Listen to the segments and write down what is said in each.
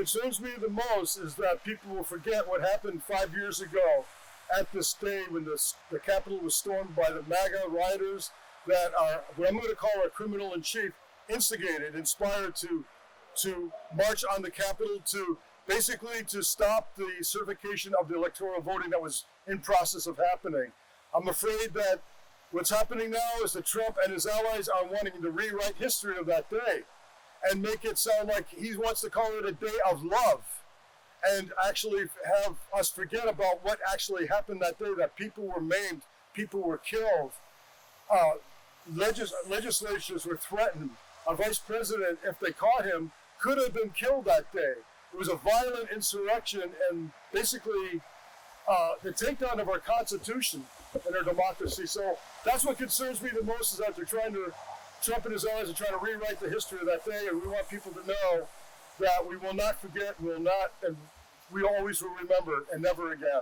concerns me the most is that people will forget what happened 5 years ago at this day when the Capitol was stormed by the MAGA rioters that are, what I'm going to call our criminal in chief, inspired to march on the Capitol to basically to stop the certification of the electoral voting that was in process of happening. I'm afraid that what's happening now is that Trump and his allies are wanting to rewrite history of that day and make it sound like he wants to call it a day of love and actually have us forget about what actually happened that day, that people were maimed, people were killed, legislatures were threatened. A vice president, if they caught him, could have been killed that day. It was a violent insurrection and basically the takedown of our Constitution and our democracy. So that's what concerns me the most, is that Trump and his allies are trying to rewrite the history of that day, and we want people to know that we will not forget, and we always will remember, and never again.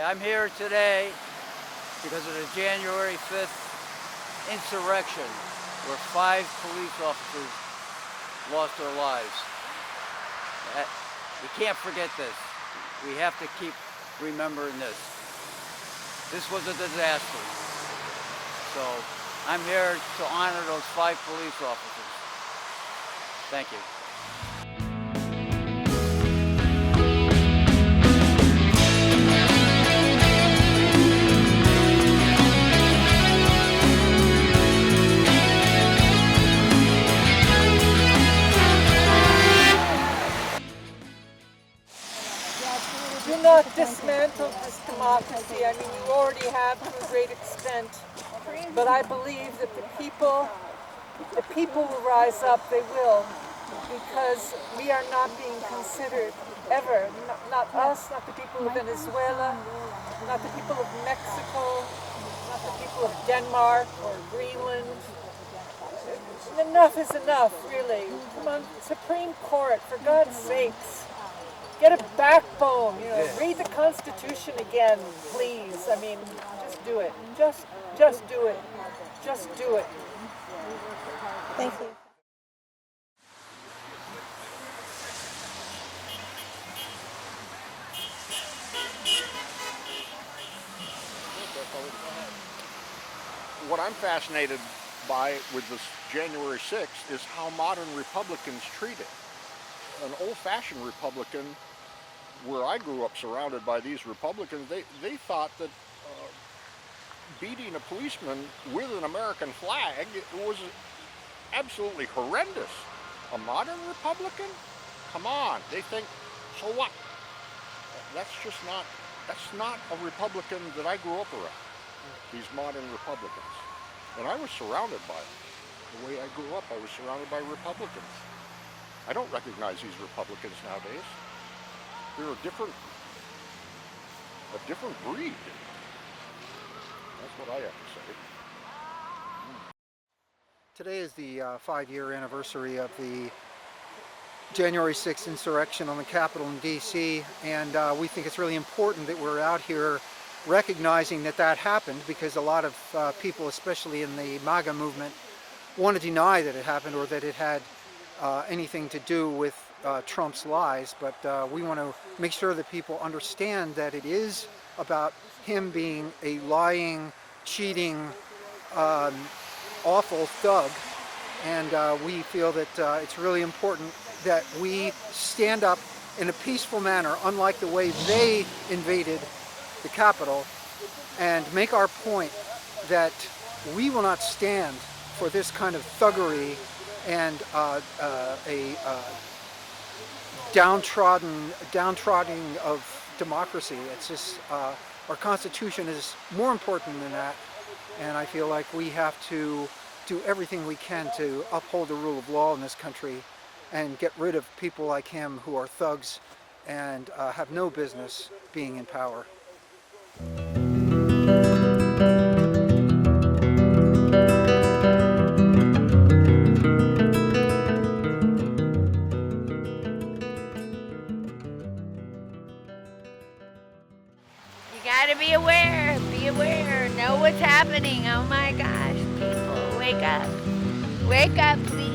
I'm here today because of the January 5th insurrection, where 5 police officers lost their lives. We can't forget this. We have to keep remembering this. This was a disaster. So I'm here to honor those 5 police officers. Thank you. Do not dismantle this democracy. I mean, you already have to a great extent. But I believe that the people will rise up. They will, because we are not being considered ever. Not us, not the people of Venezuela, not the people of Mexico, not the people of Denmark or Greenland. Enough is enough, really. Come on, Supreme Court, for God's sakes. Get a backbone, read the Constitution again, please. I mean, just do it. Just do it. Just do it. Thank you. What I'm fascinated by with this January 6th is how modern Republicans treat it. An old-fashioned Republican, where I grew up surrounded by these Republicans, they thought that beating a policeman with an American flag was absolutely horrendous. A modern Republican? Come on, they think, so what? That's not a Republican that I grew up around, these modern Republicans. And I was surrounded by them. The way I grew up, I was surrounded by Republicans. I don't recognize these Republicans nowadays. They're a different breed. That's what I have to say. Today is the 5-year anniversary of the January 6th insurrection on the Capitol in D.C. and we think it's really important that we're out here recognizing that happened, because a lot of people, especially in the MAGA movement, want to deny that it happened or that it had anything to do with Trump's lies, but we want to make sure that people understand that it is about him being a lying, cheating, awful thug, and we feel that it's really important that we stand up in a peaceful manner, unlike the way they invaded the Capitol, and make our point that we will not stand for this kind of thuggery and a downtrodden of democracy. It's just our Constitution is more important than that, and I feel like we have to do everything we can to uphold the rule of law in this country and get rid of people like him who are thugs and have no business being in power. gotta be aware, know what's happening. Oh my gosh, people, wake up, please.